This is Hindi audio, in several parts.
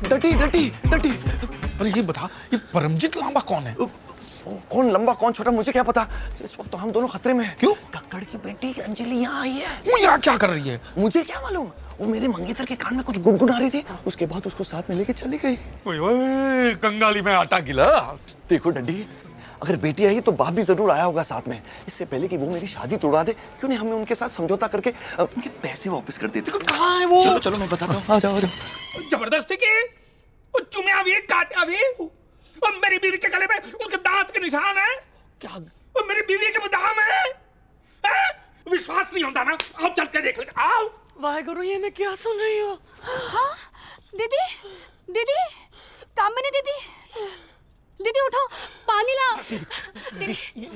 डटी डटी डटी। अरे ये बता, ये परमजीत लांबा कौन है? कौन लंबा कौन छोटा मुझे क्या पता। इस वक्त तो हम दोनों खतरे में हैं। क्यों? कक्कड़ की बेटी अंजलि यहाँ आई है। वो यहाँ क्या कर रही है? मुझे क्या मालूम, वो मेरे मंगेतर के कान में कुछ गुनगुना रही थी, उसके बाद उसको साथ में लेके चली गई। ओए ओए, कंगाली में आटा गिला। देखो डड्डी, अगर बेटी आई तो बाप भी जरूर आया होगा साथ में। इससे पहले कि वो मेरी शादी तोड़ा दे, क्यों नहीं हमें उनके साथ समझौता करके उनके पैसे वापस कर देते। कहाँ है वो? चलो चलो मैं बताता हूँ। आ जाओ आ जाओ। जबरदस्ती की वो चुम्या भी काटा भी, और मेरी बीवी के गले में उनके दांत के निशान है। क्या? और मेरी बीवी के बादाम है? विश्वास नहीं होता ना? आओ चल के देख लेते। आओ। वाहेगुरु, ये मैं क्या सुन रही हूँ? हाँ दीदी, दीदी कामिनी दीदी, दीदी उठो, पानी ला।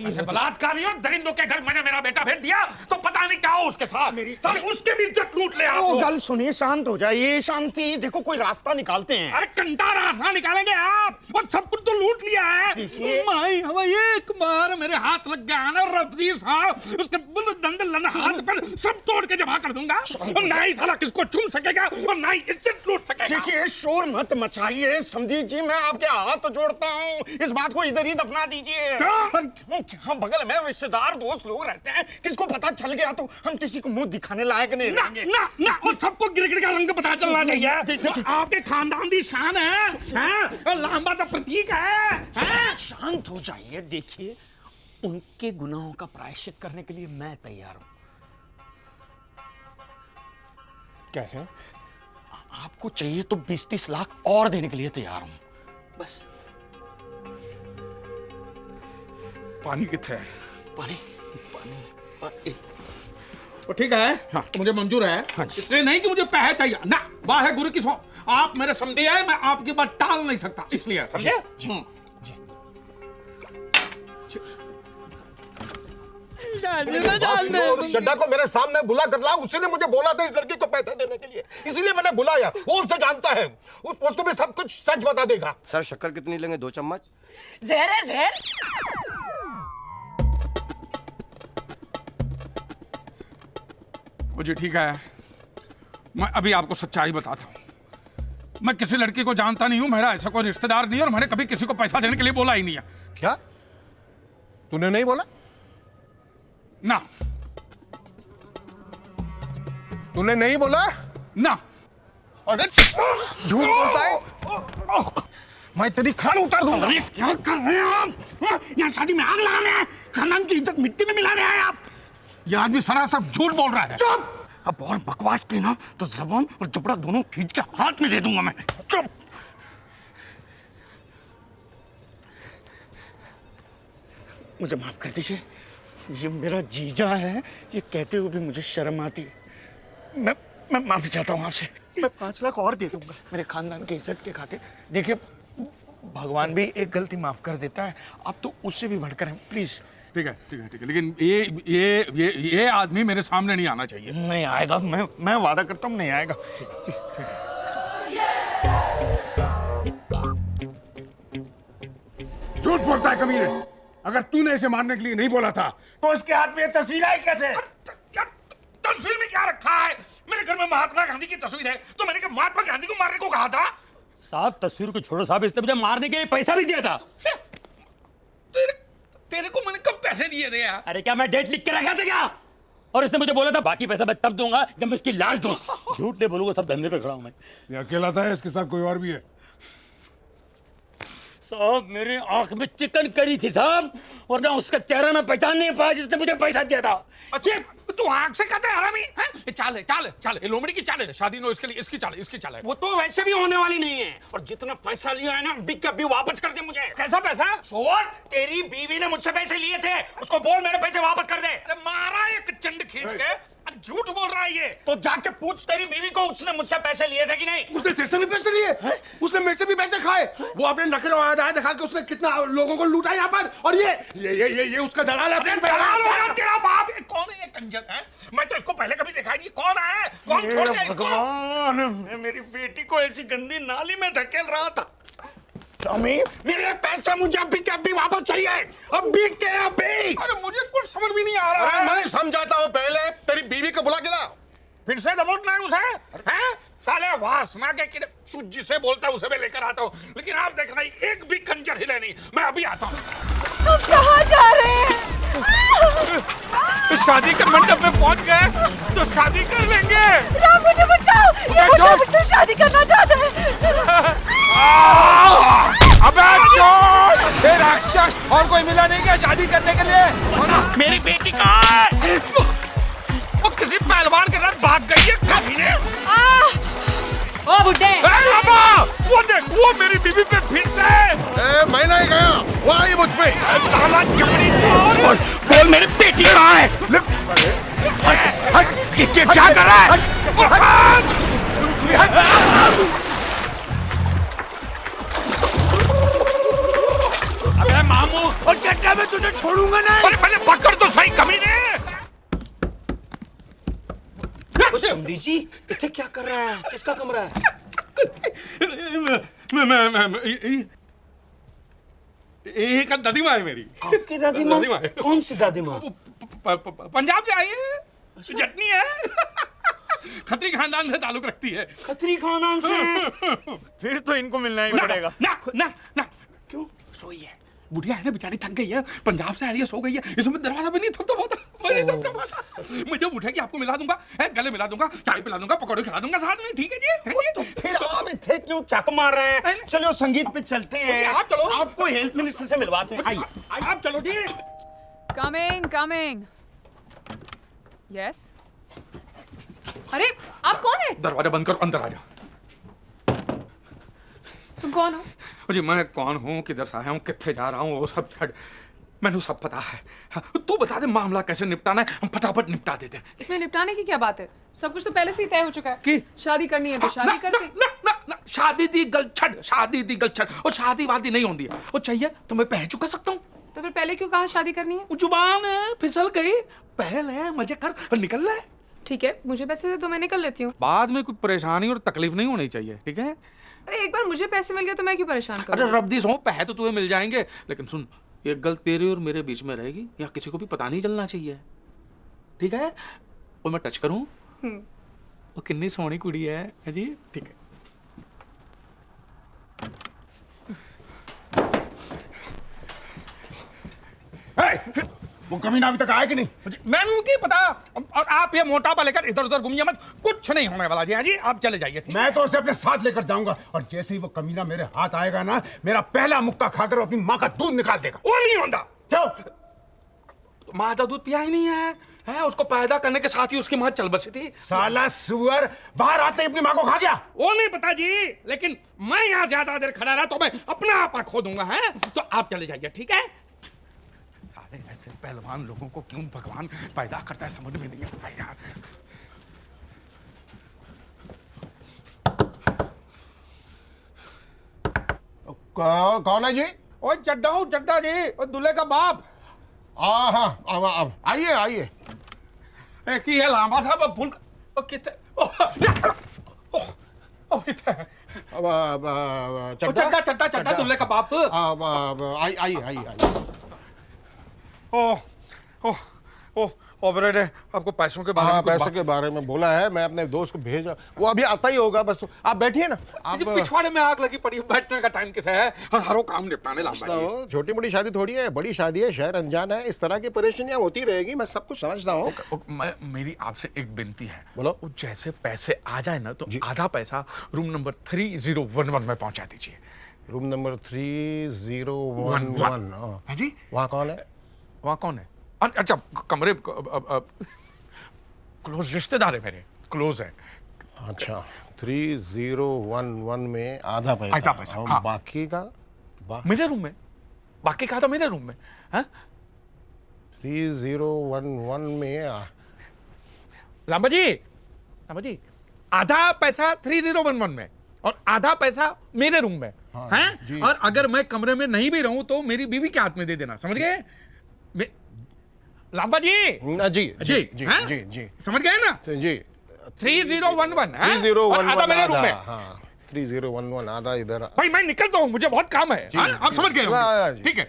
ऐसे बलात्कारी और दरिंदों के घर मैंने मेरा बेटा भेज दिया तो पता नहीं क्या हो उसके साथ। साले उसके भी इज्जत लूट ले आप। गल सुनिए, शांत हो जाइए। शांति, देखो कोई रास्ता निकालते हैं। अरे कंटा रास्ता निकालेंगे आप, और सब कुछ तो लूट लिया है। देखिए। माई हवा एक बार मेरे हाथ लग गया ना रब्बी साहब, उसके दंदल हाथ पर सब तोड़ के जमा कर दूंगा। और ना ही साला किसको चूम सकेगा और ना ही इज्जत लूट सकेगा। देखिए, शोर मत मचाइए। समझी जी, मैं आपके हाथ जोड़ता हूँ, इस बात को इधर ही दफना दीजिए। क्या बगल में रिश्तेदार दोस्त लोग रहते हैं, किसको पता चल गया तो हम किसी को मुंह दिखाने लायक नहीं रहेंगे। ना ना, और सबको गिरगिट का रंग पता चलना चाहिए। आपके खानदान की शान है, और लांबा तो प्रतीक है। शांत हो जाइए। देखिए, उनके गुनाहों का प्रायश्चित करने के लिए मैं तैयार हूं। कैसे? आपको चाहिए तो 20-30 लाख और देने के लिए तैयार हूं। बस। पानी कितने है? पानी पानी तो ठीक है। हाँ। तो मुझे मंजूर है। हाँ। इसलिए नहीं कि मुझे पैसे चाहिए ना, वाहे गुरु की सौ। आप मेरे समझे हैं, मैं आपकी बात टाल नहीं सकता, इसलिए समझे? जी। शड्डा को मेरे सामने बुला कर ला, उसी ने मुझे बोला था इस लड़की को पैसे देने के लिए, इसलिए मैंने बुलाया। वो उसे जानता है, उसको भी सब कुछ सच बता देगा। सर शक्कर कितनी लेंगे? 2 चम्मच। जहर है जहर। मुझे ठीक है, मैं अभी आपको सच्चाई बताता हूं। मैं किसी लड़की को जानता नहीं हूं, मेरा ऐसा कोई रिश्तेदार नहीं है, और मैंने कभी किसी को पैसा देने के लिए बोला ही नहीं है। क्या तूने नहीं बोला? ना। तूने नहीं बोला ना। अरे झूठ बोलता है, मैं तेरी खान उतार दूंगा। क्या कर रहे हैं आप? यहाँ शादी में आग लगाने हैं, खानदान की इज्जत मिट्टी में मिला रहे हैं आप। ये आदमी सरासर झूठ बोल रहा है। चुप! अब और बकवास की ना तो जबान और जबड़ा दोनों खींच के हाथ में दे दूंगा मैं। चुप! मुझे माफ कर दीजिए, ये मेरा जीजा है, ये कहते हुए भी मुझे शर्म आती है। मैं माफी चाहता हूँ आपसे। मैं 5 लाख और दे दूंगा मेरे खानदान की इज्जत के खातिर। देखिए, भगवान भी एक गलती माफ कर देता है, आप तो उससे भी बढ़कर हैं। प्लीज। ठीक है, लेकिन ये आदमी मेरे सामने नहीं आना चाहिए। नहीं आएगा, मैं वादा करता हूँ नहीं आएगा। ठीक है। झूठ बोलता है कमीने। अगर तूने इसे मारने के लिए नहीं बोला था तो इसके हाथ में तस्वीर आई कैसे? तस्वीर में क्या रखा है? मेरे घर में महात्मा गांधी की तस्वीर है, तो मैंने महात्मा गांधी को मारने को कहा था। साहब तस्वीर को छोड़ो साहब, इसने मुझे मारने के लिए पैसा भी दिया था। तेरे को मैंने कब पैसे दिए थे यार? अरे क्या मैं डेट लिख के रखा था क्या? और इसने मुझे बोला था बाकी पैसा मैं तब दूंगा जब मैं इसकी लाश दूं। झूठ नहीं बोलूंगा, सब धंधे पे खड़ा हूं मैं। ये अकेला था, इसके साथ कोई और भी है? साहब मेरी आंख में चिकन करी थी साहब, वरना उसका चेहरा मैं पहचान नहीं पाया जिसने मुझे पैसा दिया था। अच्छा, तू आंख से कहता है हरामी हैं? ये चाल है, लोमड़ी की चाल है, शादी नो इसके लिए इसकी चाल है। वो तो वैसे भी होने वाली नहीं है, और जितना पैसा लिया है ना बिक के वापस कर दे मुझे। कैसा पैसा? सोर, तेरी बीवी ने मुझसे पैसे लिए थे, उसको बोल मेरे पैसे वापस कर दे। अरे मारा एक चंड खींच के, अरे झूठ बोल रहा है ये। तो जाके पूछ तेरी बीवी को, उसने मुझसे पैसे लिए थे कि नहीं? उसने तेरे से भी पैसे लिए, उसने मेरे से भी पैसे खाए। वो अपने नखरे और अदाएं दिखा के उसने कितना लोगों को लूटा यहाँ पर। और ये उसका दलाल है। तेरा बाप कौन है ये कंजर है? मैं तो इसको पहले कभी देखा नहीं। कौन है? कौन छोड़ गया इसको? भगवान, मैं मेरी बेटी को ऐसी गंदी नाली में धकेल रहा था। टॉमी, मेरे पैसे मुझे अभी के अभी वापस चाहिए, अभी के अभी। अरे मुझे कुछ समझ भी नहीं आ रहा है। मैं समझाता हूँ, पहले तेरी बीवी को बुला के ला। फिर से दबोचना है उसे? हैं? साले वासना के कीड़े, तू जिसे बोलता है उसे मैं लेकर आता हूँ, लेकिन आप देखना एक भी खंजर हिले नहीं, मैं अभी आता हूँ। तुम कहाँ जा रहे हैं? शादी के मंडप में पहुंच गए तो शादी कर लेंगे। राम मुझे बचाओ, ये मुझे मुझसे शादी करना चाहता है। अबे चोर! ये राक्षस और कोई मिला नहीं क्या शादी करने के लिए? मेरी बेटी कहाँ है? वो किसी पहलवान के साथ भाग गई है कमीने। ओ बुड्ढे, वो देख, वो मेरी बीवी पे फिर से। मैं नहीं गया, वो आई मुझ पे। साला जबरी चोर! बोल मेरी बेटी कहाँ है? क्या कर रहा है? अबे मामू, और चट्टा में तुझे छोड़ूंगा नहीं। अरे पहले पकड़ तो सही कमीने। समधी जी इतने क्या कर रहा है? किसका कमरा है? एक दादी माँ है मेरी। आपकी दादी माँ? दादी माँ है। कौन सी दादी माँ? पंजाब से आई है, जटनी है, खत्री खानदान से ताल्लुक रखती है। खत्री खानदान से? फिर तो इनको मिलना ही पड़ेगा। ना ना ना, क्यों? सोई है, बुढ़िया है ना बेचारी, थक गई है, पंजाब से आई है, सो गई है, इसमें दरवाजा भी नहीं थपथपाता, मैं जब उठेगी आपको मिला दूंगा, गले मिला दूंगा, चाय पिला दूंगा, पकौड़े खिला दूंगा साथ में, ठीक है जी? तो फिर आप इतने क्यों चक मार रहे हैं? चलो संगीत पे चलते हैं। आप चलो। आपको हेल्थ मिनिस्टर से मिलवाते हैं। आइए। आप चलो जी। Coming coming. यस। अरे आप कौन है? दरवाजा बंद कर, अंदर आ जा। तुम कौन हो? जी मैं कौन हूँ, किधर से आया हूँ, कितने जा रहा हूँ, वो सब छड़ मैंने सब पता है। हाँ, तू बता दे मामला कैसे निपटाना है, हम फटाफट निपटा देते हैं। इसमें निपटाने की क्या बात है? सब कुछ तो पहले से ही तय हो चुका है कि शादी करनी है तो शादी करते। ना, शादी दी गलछड़, शादी दी गलछड़, और शादी वादी नहीं होती है, वो चाहिए तो मैं पह चुका सकता हूँ। तो फिर पहले क्यों कहा शादी करनी है? वो जुबान है, फिसल गई, पहल है, मजे कर और निकल रहा है। ठीक है, मुझे पैसे दे तो मैं निकल लेती हूँ। बाद में कोई परेशानी और तकलीफ नहीं होनी चाहिए, ठीक है? अरे एक बार मुझे पैसे मिल गए तो मैं क्यों परेशाान करूँ? अरे रब्दी सो, पह तो तुम्हें मिल जाएंगे, लेकिन सुन, ये गल तेरे और मेरे बीच में रहेगी, या किसी को भी पता नहीं चलना चाहिए, ठीक है? और मैं टच करूं, वो कितनी सोहनी कुड़ी है जी, ठीक है? वो कमीना अभी तक आया कि नहीं? मैंने क्या पता, और आप ये मोटापा लेकर इधर उधर घूमिए मत, कुछ नहीं होने वाला जी। हाँ जी, आप चले जाइए। मैं तो उसे अपने साथ लेकर जाऊंगा, और जैसे ही वो कमीना मेरे हाथ आएगा ना, मेरा पहला मुक्का खाकर अपनी माँ का दूध निकाल देगा। वो नहीं होता। क्यों? माँ का दूध पिया ही नहीं है, उसको पैदा करने के साथ ही उसकी माँ चल बसी थी। साला सुअर बाहर आते ही अपनी माँ को खा गया। वो नहीं पता जी, लेकिन मैं यहाँ ज्यादा देर खड़ा रहा तो मैं अपना आपा खो दूंगा, है? तो आप चले जाइए, ठीक है? ऐसे पहलवान लोगों को क्यों भगवान पैदा करता है, समझ में नहीं आता यार। कौन है जी? ओ चड्डा जी, और दूल्हे का बाप। हाँ, अब आइए आइए। की है लांबा साहब, अब फूल कितने चड्डा दूल्हे का बाप। आइए। ऑपरेटर ने आपको पैसों के बारे में पैसों के बारे में बोला है, मैं अपने दोस्त को भेज रहा, वो अभी आता ही होगा, बस आप बैठिए ना। आप पिछवाड़े में आग लगी पड़ी, बैठने का टाइम किसे है? हरो काम निपटाने लांबा जी। छोटी मोटी शादी थोड़ी है, बड़ी शादी है, शहर अनजान है, इस तरह की परेशानियां होती रहेगी, मैं सब कुछ समझता हूँ। मेरी आपसे एक विनती है, बोलो। जैसे पैसे आ जाए ना तो आधा पैसा रूम नंबर 3011 में पहुंचा दीजिए। Room number 3011। है जी? वहाँ कौन है? वहाँ कौन है? अच्छा, कमरे क्लोज रिश्तेदार है मेरे, क्लोज है। अच्छा, 3011 में आधा पैसा। हाँ। बाकी का मेरे रूम में, बाकी का तो मेरे रूम में। हाँ? 3011 में लांबा जी, आधा पैसा 3011 में और आधा पैसा मेरे रूम में। हाँ, हैं? जी। और अगर मैं कमरे में नहीं भी रहूं तो मेरी बीवी के हाथ में दे देना, समझ गए? लांबा जी, जी समझ गए ना? जी 3011 है? 3011 आधा मेरे रूम में। हाँ, 3011 आधा इधर। भाई मैं निकलता हूँ, मुझे बहुत काम है। हाँ? आप समझ गए हाँ, होंगे। ठीक है।